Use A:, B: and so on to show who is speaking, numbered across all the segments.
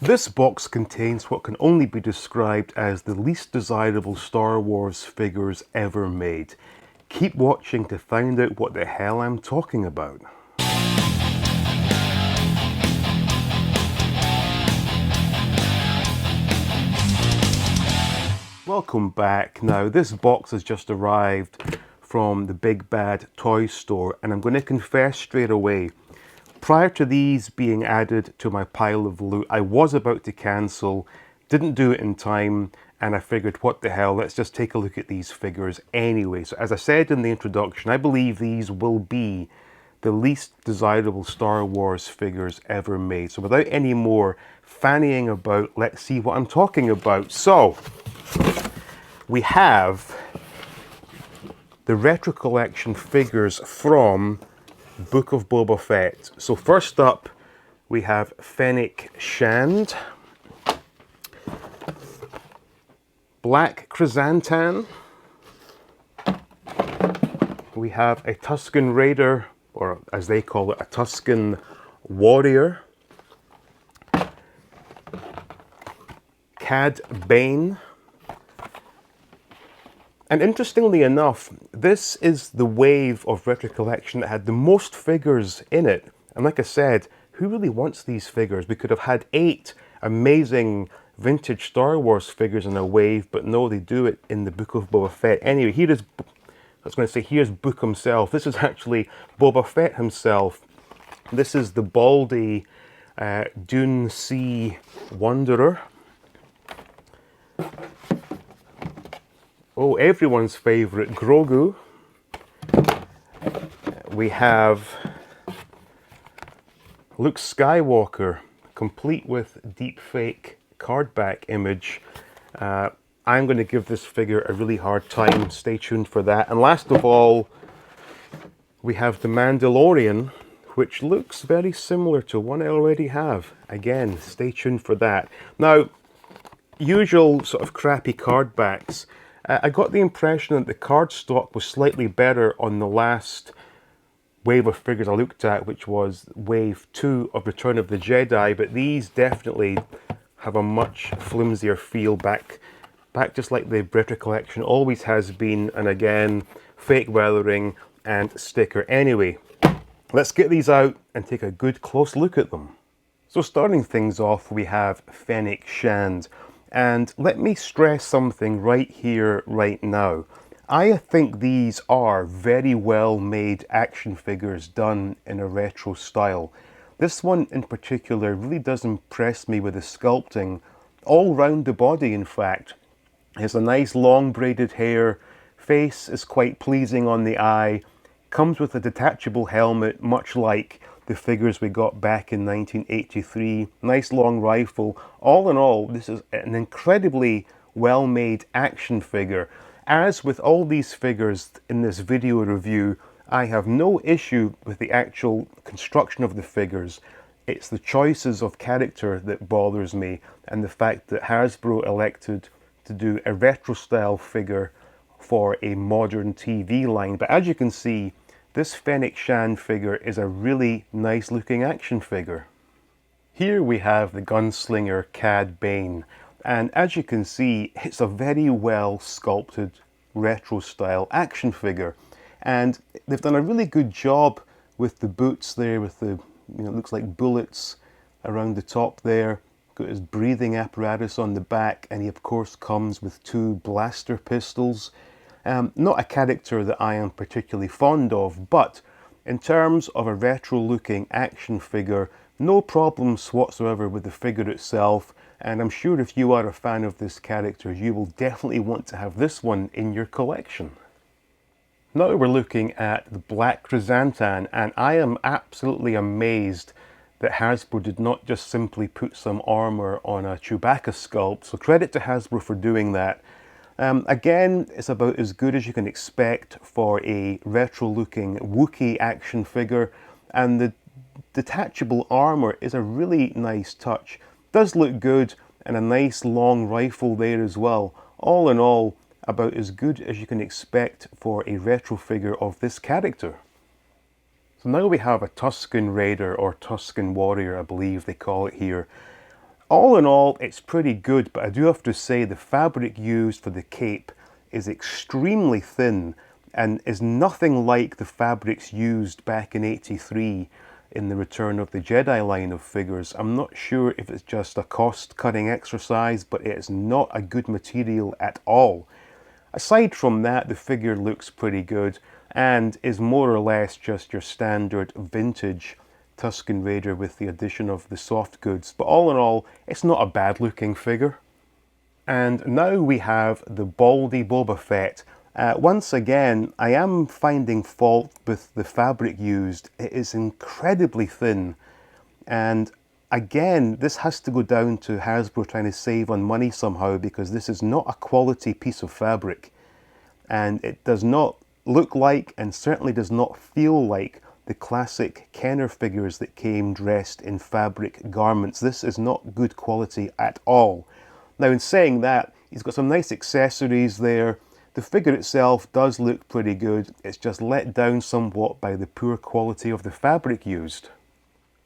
A: This box contains what can only be described as the least desirable Star Wars figures ever made. Keep watching to find out what the hell I'm talking about. Welcome back. Now, this box has just arrived from the Big Bad Toy Store, and I'm going to confess straight away, prior to these being added to my pile of loot, I was about to cancel, didn't do it in time, and I figured, what the hell, let's just take a look at these figures anyway. So as I said in the introduction, I believe these will be the least desirable Star Wars figures ever made. So without any more fannying about, let's see what I'm talking about. So, we have the Retro Collection figures from Book of Boba Fett. So first up, we have Fennec Shand, Black Chrysantan, we have a Tusken Raider, or as they call it, a Tusken Warrior, Cad Bane. And interestingly enough, this is the wave of Retro Collection that had the most figures in it. And like I said, who really wants these figures? We could have had 8 amazing vintage Star Wars figures in a wave, but no, they do it in the Book of Boba Fett. Anyway, here is, I was going to say, here's Book himself. This is actually Boba Fett himself. This is the baldy Dune Sea Wanderer. Oh, everyone's favorite, Grogu. We have Luke Skywalker, complete with deepfake card back image. I'm going to give this figure a really hard time. Stay tuned for that. And last of all, we have the Mandalorian, which looks very similar to one I already have. Again, stay tuned for that. Now, usual sort of crappy card backs. I got the impression that the card stock was slightly better on the last wave of figures I looked at, which was wave 2 of Return of the Jedi, but these definitely have a much flimsier feel, back just like the Retro Collection always has been, and again, fake weathering and sticker. Anyway, let's get these out and take a good close look at them. So starting things off, we have Fennec Shand. And let me stress something right here, right now. I think these are very well made action figures done in a retro style. This one in particular really does impress me with the sculpting all round the body. In fact, it has a nice long braided hair, face is quite pleasing on the eye, comes with a detachable helmet much like the figures we got back in 1983, nice long rifle. All in all, this is an incredibly well-made action figure. As with all these figures in this video review, I have no issue with the actual construction of the figures. It's the choices of character that bothers me, and the fact that Hasbro elected to do a retro style figure for a modern TV line. But as you can see, this Fennec Shand figure is a really nice looking action figure. Here we have the gunslinger Cad Bane, and as you can see, it's a very well sculpted retro style action figure, and they've done a really good job with the boots there, with the, it looks like bullets around the top there. Got his breathing apparatus on the back, and he of course comes with 2 blaster pistols. Not a character that I am particularly fond of, but in terms of a retro looking action figure, no problems whatsoever with the figure itself, and I'm sure if you are a fan of this character, you will definitely want to have this one in your collection. Now we're looking at the Black Chrysantan, and I am absolutely amazed that Hasbro did not just simply put some armor on a Chewbacca sculpt, so credit to Hasbro for doing that. Again, it's about as good as you can expect for a retro-looking Wookiee action figure, and the detachable armor is a really nice touch. Does look good, and a nice long rifle there as well. All in all, about as good as you can expect for a retro figure of this character. So now we have a Tusken Raider, or Tusken Warrior, I believe they call it here. All in all, it's pretty good, but I do have to say the fabric used for the cape is extremely thin and is nothing like the fabrics used back in '83 in the Return of the Jedi line of figures. I'm not sure if it's just a cost-cutting exercise, but it is not a good material at all. Aside from that, the figure looks pretty good and is more or less just your standard vintage Tusken Raider with the addition of the soft goods. But all in all, it's not a bad looking figure. And now we have the Baldy Boba Fett. Once again, I am finding fault with the fabric used. It is incredibly thin. And again, this has to go down to Hasbro trying to save on money somehow, because this is not a quality piece of fabric. And it does not look like, and certainly does not feel like, the classic Kenner figures that came dressed in fabric garments. This is not good quality at all. Now, in saying that, he's got some nice accessories there. The figure itself does look pretty good. It's just let down somewhat by the poor quality of the fabric used.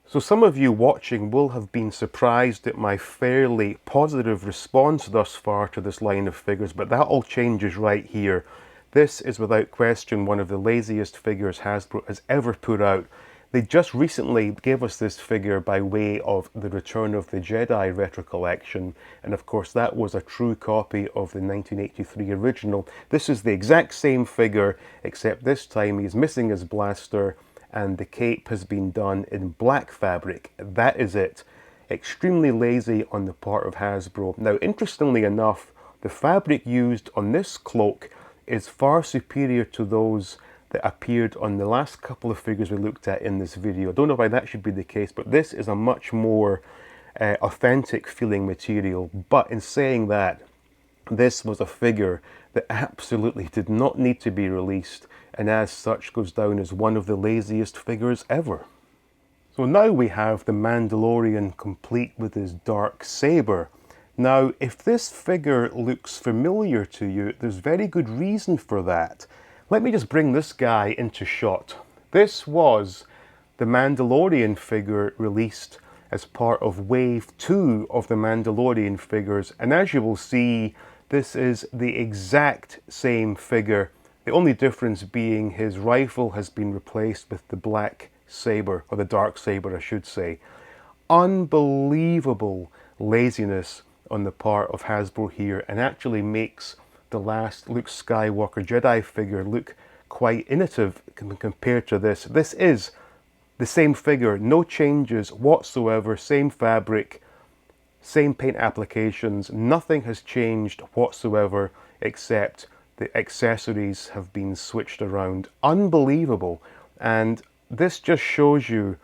A: So some of you watching will have been surprised at my fairly positive response thus far to this line of figures, but that all changes right here. This is without question one of the laziest figures Hasbro has ever put out. They just recently gave us this figure by way of the Return of the Jedi retro collection, and of course that was a true copy of the 1983 original. This is the exact same figure, except this time he's missing his blaster, and the cape has been done in black fabric. That is it. Extremely lazy on the part of Hasbro. Now, interestingly enough, the fabric used on this cloak is far superior to those that appeared on the last couple of figures we looked at in this video. I don't know why that should be the case, but this is a much more authentic feeling material. But in saying that, this was a figure that absolutely did not need to be released, and as such goes down as one of the laziest figures ever. So now we have the Mandalorian complete with his dark saber. Now, if this figure looks familiar to you, there's very good reason for that. Let me just bring this guy into shot. This was the Mandalorian figure released as part of Wave 2 of the Mandalorian figures, and as you will see, this is the exact same figure, the only difference being his rifle has been replaced with the black saber, or the dark saber I should say. Unbelievable laziness on the part of Hasbro here, and actually makes the last Luke Skywalker Jedi figure look quite innovative compared to this. This is the same figure, no changes whatsoever, same fabric, same paint applications, nothing has changed whatsoever except the accessories have been switched around. Unbelievable. And this just shows you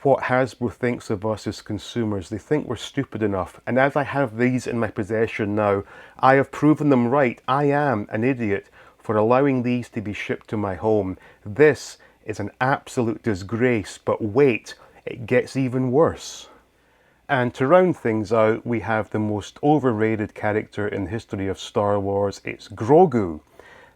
A: what Hasbro thinks of us as consumers. They think we're stupid enough. And as I have these in my possession now, I have proven them right. I am an idiot for allowing these to be shipped to my home. This is an absolute disgrace, but wait, it gets even worse. And to round things out, we have the most overrated character in the history of Star Wars. It's Grogu.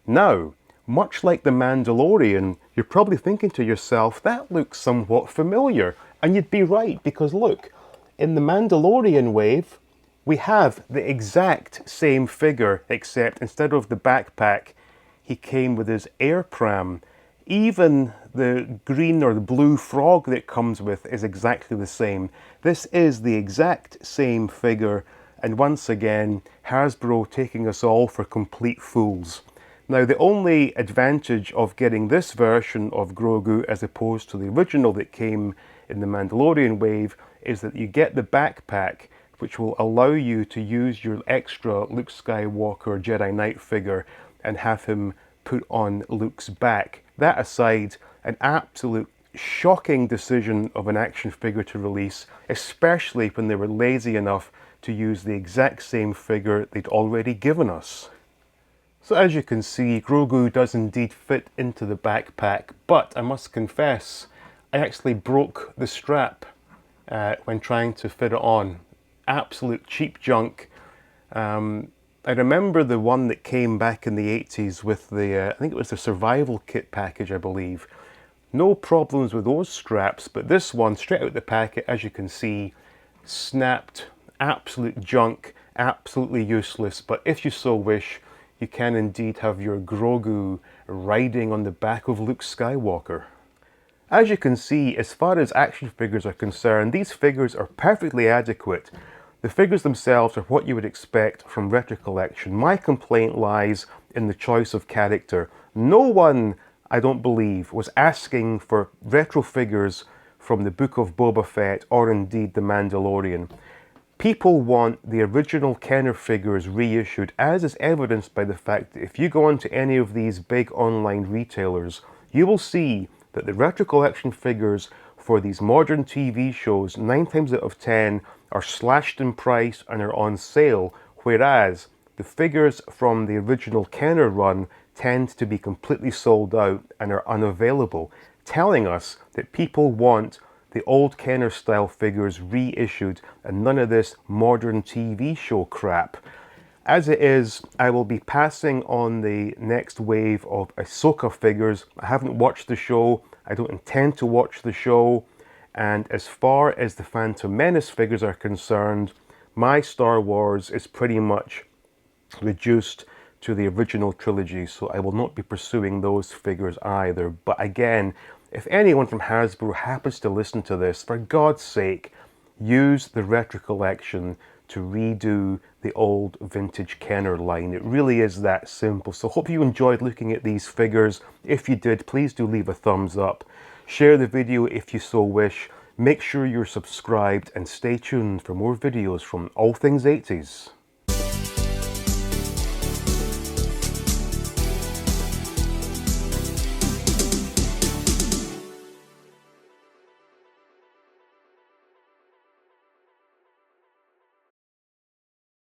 A: Now, much like the Mandalorian, you're probably thinking to yourself, that looks somewhat familiar. And you'd be right, because look, in the Mandalorian wave, we have the exact same figure, except instead of the backpack, he came with his air pram. Even the green or the blue frog that it comes with is exactly the same. This is the exact same figure, and once again, Hasbro taking us all for complete fools. Now, the only advantage of getting this version of Grogu as opposed to the original that came in the Mandalorian wave is that you get the backpack, which will allow you to use your extra Luke Skywalker Jedi Knight figure and have him put on Luke's back. That aside, an absolute shocking decision of an action figure to release, especially when they were lazy enough to use the exact same figure they'd already given us. So as you can see, Grogu does indeed fit into the backpack, but I must confess, I actually broke the strap when trying to fit it on. Absolute cheap junk. I remember the one that came back in the 80s with the, I think it was the survival kit package, I believe. No problems with those straps, but this one, straight out the packet, as you can see, snapped absolute junk, absolutely useless, but if you so wish, you can indeed have your Grogu riding on the back of Luke Skywalker. As you can see, as far as action figures are concerned, these figures are perfectly adequate. The figures themselves are what you would expect from Retro Collection. My complaint lies in the choice of character. No one, I don't believe, was asking for retro figures from the Book of Boba Fett or indeed The Mandalorian. People want the original Kenner figures reissued, as is evidenced by the fact that if you go onto any of these big online retailers, you will see that the Retro Collection figures for these modern TV shows, 9 times out of 10, are slashed in price and are on sale, whereas the figures from the original Kenner run tend to be completely sold out and are unavailable, telling us that people want the old Kenner style figures reissued and none of this modern TV show crap. As it is, I will be passing on the next wave of Ahsoka figures. I haven't watched the show, I don't intend to watch the show, and as far as the Phantom Menace figures are concerned, my Star Wars is pretty much reduced to the original trilogy, so I will not be pursuing those figures either. But again, if anyone from Hasbro happens to listen to this, for God's sake, use the Retro Collection to redo the old vintage Kenner line. It really is that simple. So hope you enjoyed looking at these figures. If you did, please do leave a thumbs up. Share the video if you so wish. Make sure you're subscribed and stay tuned for more videos from All Things 80s.